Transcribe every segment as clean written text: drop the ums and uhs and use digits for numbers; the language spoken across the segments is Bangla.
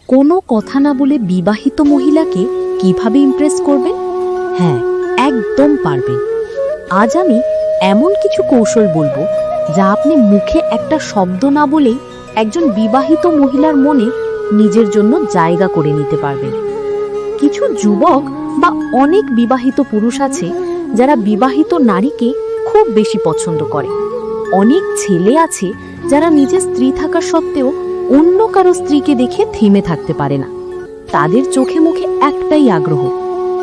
কোনো কথা না বলে বিবাহিত মহিলাকে কিভাবে ইমপ্রেস করবেন? হ্যাঁ, একদম পারবেন। আজ আমি এমন কিছু কৌশল বলবো যা আপনি মুখে একটা শব্দ না বলেই একজন বিবাহিত মহিলার মনে নিজের জন্য জায়গা করে নিতে পারবেন। কিছু যুবক বা অনেক বিবাহিত পুরুষ আছে যারা বিবাহিত নারীকে খুব বেশি পছন্দ করে। অনেক ছেলে আছে যারা নিজের স্ত্রী থাকা সত্ত্বেও অন্য কারো স্ত্রীকে দেখে থেমে থাকতে পারে না। তাদের চোখে মুখে একটাই আগ্রহ,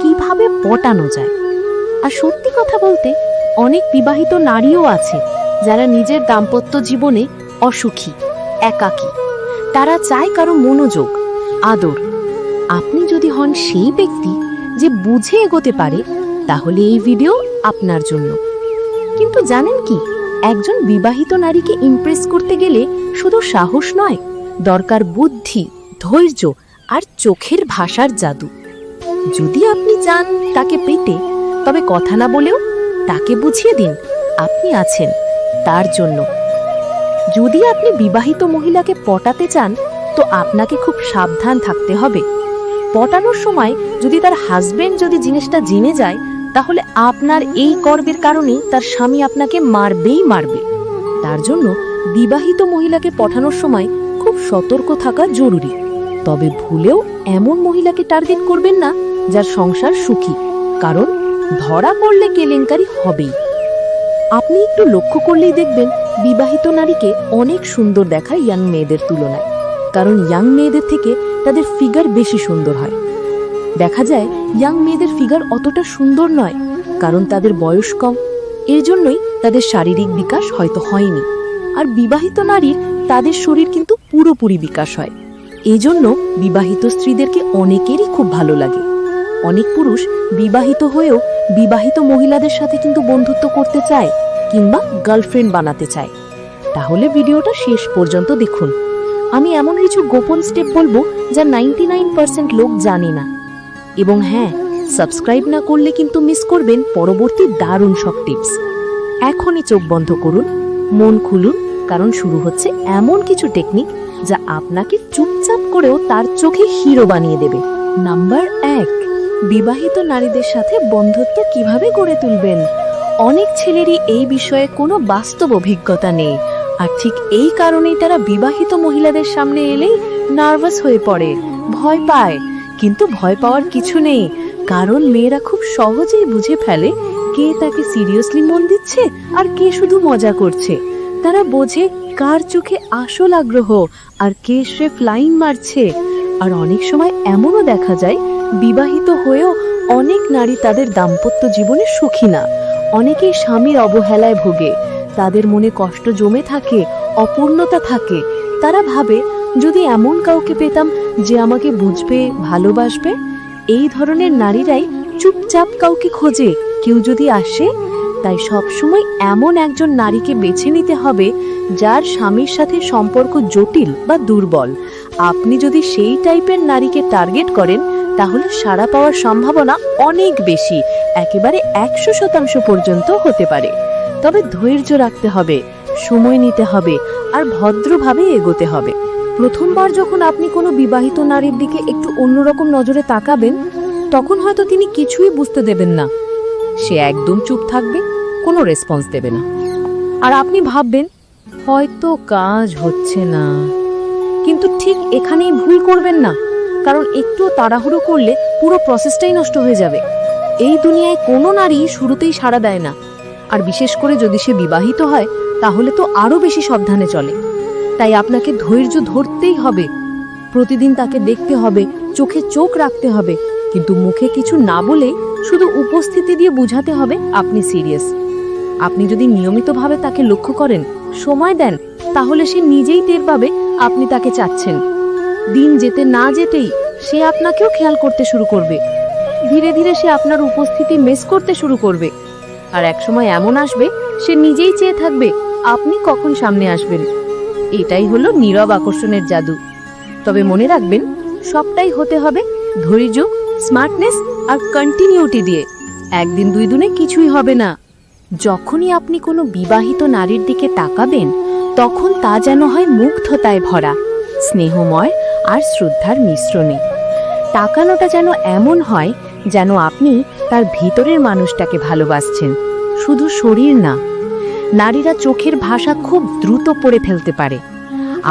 কিভাবে পটানো যায়। আর সত্যি কথা বলতে, অনেক বিবাহিত নারীও আছে যারা নিজের দাম্পত্য জীবনে অসুখী, একাকী। তারা চায় কারো মনোযোগ, আদর। আপনি যদি হন সেই ব্যক্তি যে বুঝে এগোতে পারে, তাহলে এই ভিডিও আপনার জন্য। কিন্তু জানেন কি, একজন বিবাহিত নারীকে ইমপ্রেস করতে গেলে শুধু সাহস নয়, দরকার বুদ্ধি, ধৈর্য আর চোখের ভাষার জাদু। যদি আপনি চান তাকে পেতে, তবে কথা না বলেও তাকে বুঝিয়ে দিন আপনি আছেন তার জন্য। যদি আপনি বিবাহিত মহিলাকে পটাতে চান, তো আপনাকে খুব সাবধান থাকতে হবে। পটানোর সময় যদি তার হাজবেন্ড যদি জিনিসটা জেনে যায়, তাহলে আপনার এই কর্মের কারণে তার স্বামী আপনাকে মারবেই মারবে। তার জন্য বিবাহিত মহিলাকে পটানোর সময় খুব সতর্ক থাকা জরুরি। তবে ভুলেও এমন মহিলাকে টার্গেট করবেন না যার সংসার সুখী, কারণ ধরা পড়লে কেলেঙ্কারি হবেই। আপনি একটু লক্ষ্য করলেই দেখবেন বিবাহিত নারীকে অনেক সুন্দর দেখায় ইয়াং মেয়েদের তুলনায়, কারণ ইয়াং মেয়েদের থেকে তাদের ফিগার বেশি সুন্দর হয়। দেখা যায় ইয়াং মেয়েদের ফিগার অতটা সুন্দর নয়, কারণ তাদের বয়স কম। এর জন্যই তাদের শারীরিক বিকাশ হয়তো হয়নি। আর বিবাহিত নারীর তাদের শরীর কিন্তু পুরোপুরি বিকাশ হয়। এজন্য বিবাহিত স্ত্রীদেরকে অনেকেরই খুব ভালো লাগে। অনেক পুরুষ বিবাহিত হয়েও বিবাহিত মহিলাদের সাথে কিন্তু বন্ধুত্ব করতে চায় কিংবা গার্লফ্রেন্ড বানাতে চায়। তাহলে ভিডিওটা শেষ পর্যন্ত দেখুন। আমি এমন কিছু গোপন স্টেপ বলবো যা 99% লোক জানে না। এবং হ্যাঁ, সাবস্ক্রাইব না করলে কিন্তু মিস করবেন পরবর্তী দারুণ সব টিপস। এখনই চোখ বন্ধ করুন, মন খুলুন, কারণ শুরু হচ্ছে এমন কিছু টেকনিক যা আপনাকে চুপচাপ করেও তার চোখে হিরো বানিয়ে দেবে। নাম্বার 1, বিবাহিত নারীদের সাথে বন্ধুত্ব কিভাবে গড়ে তুলবেন। অনেক ছেলেরই এই বিষয়ে কোনো বাস্তব অভিজ্ঞতা নেই, আর ঠিক এই কারণেই তারা বিবাহিত মহিলাদের সামনে এলেই নার্ভাস হয়ে পড়ে, ভয় পায়। কিন্তু ভয় পাওয়ার কিছু নেই, কারণ মেয়েরা খুব সহজেই বুঝে ফেলে কে তাকে সিরিয়াসলি মন দিচ্ছে আর কে শুধু মজা করছে। তারা বোঝে কার চোখে আসল আগ্রহ আর কে সে ফ্লাইং মারছে। আর অনেক সময় এমনও দেখা যায় বিবাহিত হয়েও অনেক নারী তাদের দাম্পত্য জীবনে সুখী না। অনেকেই স্বামীর অবহেলায় ভোগে, তাদের মনে কষ্ট জমে থাকে, অপূর্ণতা থাকে। তারা ভাবে যদি এমন কাউকে পেতাম যে আমাকে বুঝবে, ভালোবাসবে। এই ধরনের নারীরাই চুপচাপ কাউকে খোঁজে, কেউ যদি আসে। তাই সবসময় এমন একজন নারীকে বেছে নিতে হবে যার স্বামীর সাথে সম্পর্ক জটিল বা দুর্বল। আপনি যদি সেই টাইপের নারীকে টার্গেট করেন, তাহলে সাড়া পাওয়ার সম্ভাবনা অনেক বেশি, একেবারে 100% পর্যন্ত হতে পারে। তবে ধৈর্য রাখতে হবে, সময় নিতে হবে আর ভদ্রভাবে এগোতে হবে। প্রথমবার যখন আপনি কোনো বিবাহিত নারীর দিকে একটু অন্যরকম নজরে তাকাবেন, তখন হয়তো তিনি কিছুই বুঝতে দেবেন না। সে একদম চুপ থাকবে, কোনো রেসপন্স দেবে না। আর আপনি ভাববেন হয়তো কাজ হচ্ছে না। কিন্তু ঠিক এখানেই ভুল করবেন না, কারণ একটু তাড়াহুড়ো করলে পুরো প্রসেসটাই নষ্ট হয়ে যাবে। এই দুনিয়ায় কোনো নারী শুরুতেই সাড়া দেয় না, আর বিশেষ করে যদি সে বিবাহিত হয়, তাহলে তো আরো বেশি সাবধানে চলে। তাই আপনাকে ধৈর্য ধরতেই হবে, প্রতিদিন তাকে দেখতে হবে, চোখে চোখ রাখতে হবে, কিন্তু মুখে কিছু না বলে শুধু উপস্থিতি দিয়ে বোঝাতে হবে আপনি সিরিয়াস। আপনি যদি নিয়মিতভাবে তাকে লক্ষ্য করেন, সময় দেন, তাহলে সে নিজেই টের পাবে আপনি তাকে চাচ্ছেন। দিন যেতে না যেতেই সে আপনাকেও খেয়াল করতে শুরু করবে। ধীরে ধীরে সে আপনার উপস্থিতি মিস করতে শুরু করবে। আর একসময় এমন আসবে সে নিজেই চেয়ে থাকবে আপনি কখন সামনে আসবেন। এটাই হলো নীরব আকর্ষণের জাদু। তবে মনে রাখবেন, সবটাই হতে হবে ধৈর্য, স্মার্টনেস আর কন্টিনিউটি দিয়ে। একদিন দুই দিনে কিছুই হবে না। যখনই আপনি কোনো বিবাহিত নারীর দিকে তাকাবেন, তখন তা যেন হয় মুগ্ধতায় ভরা, স্নেহময় আর শ্রদ্ধার মিশ্রণে। তাকানোটা যেন এমন হয় যেন আপনি তার ভিতরের মানুষটাকে ভালোবাসছেন, শুধু শরীর না। নারীরা চোখের ভাষা খুব দ্রুত পড়ে ফেলতে পারে।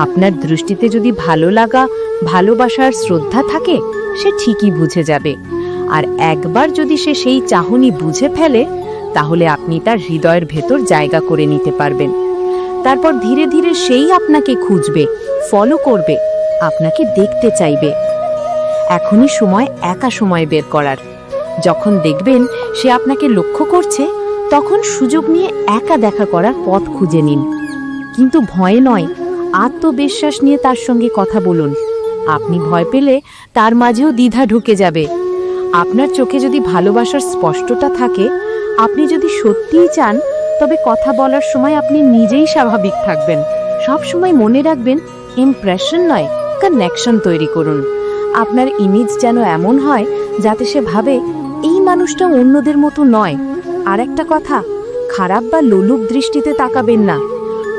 আপনার দৃষ্টিতে যদি ভালো লাগা, ভালোবাসার শ্রদ্ধা থাকে, সে ঠিকই বুঝে যাবে। আর একবার যদি সে সেই চাহনি বুঝে ফেলে, তাহলে আপনি তার হৃদয়ের ভেতর জায়গা করে নিতে পারবেন। তারপর ধীরে ধীরে সেই আপনাকে খুঁজবে, ফলো করবে, আপনাকে দেখতে চাইবে। এখনই সময় একা সময় বের করার। যখন দেখবেন সে আপনাকে লক্ষ্য করছে, তখন সুযোগ নিয়ে একা দেখা করার পথ খুঁজে নিন। কিন্তু ভয়ে নয়, আত্মবিশ্বাস নিয়ে তার সঙ্গে কথা বলুন। আপনি ভয় পেলে তার মাঝেও দ্বিধা ঢুকে যাবে। আপনার চোখে যদি ভালোবাসার স্পষ্টতা থাকে, আপনি যদি সত্যিই চান, তবে কথা বলার সময় আপনি নিজেই স্বাভাবিক থাকবেন। সব সময় মনে রাখবেন, ইমপ্রেশন নয়, কানেকশন তৈরি করুন। আপনার ইমেজ যেন এমন হয় যাতে সে ভাবে এই মানুষটা অন্যদের মতো নয়। আর একটা কথা, খারাপ বা লোলুপ দৃষ্টিতে তাকাবেন না।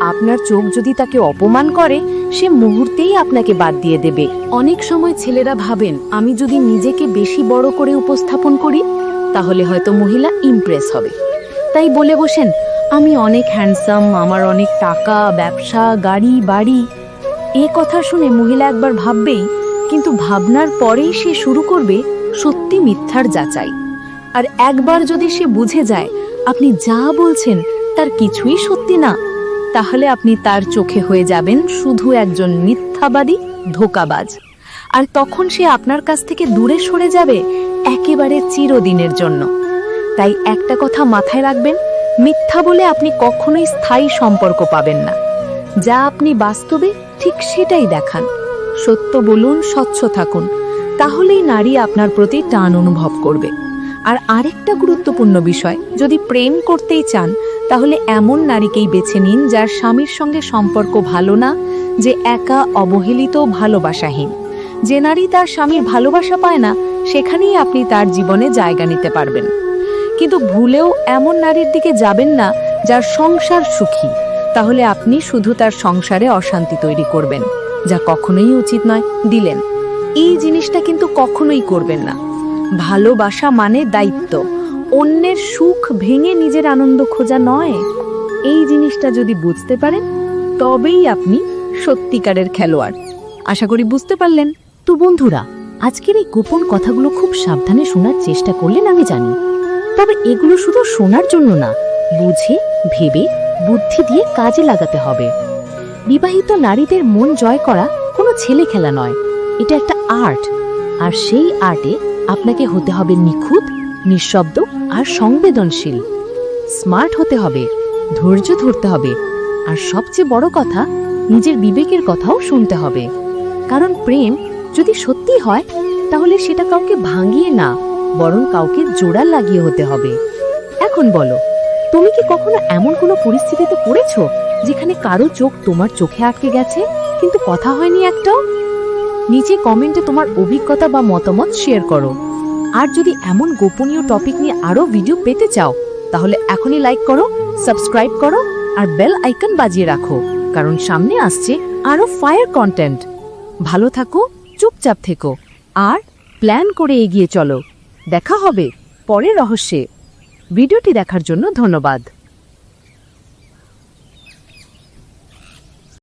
আপনার চোখ যদি তাকে অপমান করে, সে মুহূর্তেই আপনাকে বাদ দিয়ে দেবে। অনেক সময় ছেলেরা ভাবেন, আমি যদি নিজেকে বেশি বড় করে উপস্থাপন করি, তাহলে হয়তো মহিলা ইমপ্রেস হবে। তাই বলে বসেন, আমি অনেক হ্যান্ডসাম, আমার অনেক টাকা, ব্যবসা, গাড়ি, বাড়ি। এ কথা শুনে মহিলা একবার ভাববেই, কিন্তু ভাবনার পরেই সে শুরু করবে সত্যি মিথ্যার যাচাই। আর একবার যদি সে বুঝে যায় আপনি যা বলছেন তার কিছুই সত্যি না, তাহলে আপনি তার চোখে হয়ে যাবেন শুধু একজন মিথ্যাবাদী, ধোঁকাবাজ। আর তখন সে আপনার কাছ থেকে দূরে সরে যাবে একেবারে চিরদিনের জন্য। তাই একটা কথা মাথায় রাখবেন, মিথ্যা বলে আপনি কখনোই স্থায়ী সম্পর্ক পাবেন না। যা আপনি বাস্তবে ঠিক সেটাই দেখান। সত্য বলুন, স্বচ্ছ থাকুন, তাহলেই নারী আপনার প্রতি টান অনুভব করবে। আর আরেকটা গুরুত্বপূর্ণ বিষয়, যদি প্রেম করতেই চান, তাহলে এমন নারীকেই বেছে নিন যার স্বামীর সঙ্গে সম্পর্ক ভালো না, যে একা, অবহেলিত, ভালোবাসাহীন। যে নারী তার স্বামীর ভালোবাসা পায় না, সেখানেই আপনি তার জীবনে জায়গা নিতে পারবেন। কিন্তু ভুলেও এমন নারীর দিকে যাবেন না যার সংসার সুখী, তাহলে আপনি শুধু তার সংসারে অশান্তি তৈরি করবেন, যা কখনোই উচিত নয়। দিলেন, এই জিনিসটা কিন্তু কখনোই করবেন না। ভালোবাসা মানে দায়িত্ব, অন্যের সুখ ভেঙে নিজের আনন্দ খোঁজা নয়। এই জিনিসটা যদি বুঝতে পারেন, তবেই আপনি সত্যিকারের খেলোয়াড়। আশা করি বুঝতে পারলেন। তো বন্ধুরা, আজকের এই গোপন কথাগুলো খুব সাবধানে শোনার চেষ্টা করলেন আমি জানি। তবে এগুলো শুধু শোনার জন্য না, বুঝে ভেবে বুদ্ধি দিয়ে কাজে লাগাতে হবে। বিবাহিত নারীদের মন জয় করা কোনো ছেলে খেলা নয়, এটা একটা আর্ট। আর সেই আর্টে আপনাকে হতে হবে নিখুঁত, নিঃশব্দ আর সংবেদনশীল। স্মার্ট হতে হবে, ধৈর্য ধরতে হবে, আর সবচেয়ে বড় কথা, নিজের বিবেকের কথাও শুনতে হবে। কারণ প্রেম যদি সত্যি হয়, তাহলে সেটা কাউকে ভাঙিয়ে না, বরং কাউকে জোড়া লাগিয়ে হতে হবে। এখন বলো, তুমি কি কখনো এমন কোনো পরিস্থিতিতে পড়েছো যেখানে কারো চোখ তোমার চোখে আটকে গেছে, কিন্তু কথা হয়নি একটাও? নিচে কমেন্টে তোমার অভিজ্ঞতা বা মতামত শেয়ার করো। আর যদি এমন গোপনীয় টপিক নিয়ে আরো ভিডিও পেতে চাও, তাহলে এখনই লাইক করো, সাবস্ক্রাইব করো আর বেল আইকন বাজিয়ে রাখো, কারণ সামনে আসছে আরো ফায়ার কন্টেন্ট। ভালো থাকো, চুপচাপ থেকো আর প্ল্যান করে এগিয়ে চলো। দেখা হবে পরের রহস্যে। ভিডিওটি দেখার জন্য ধন্যবাদ।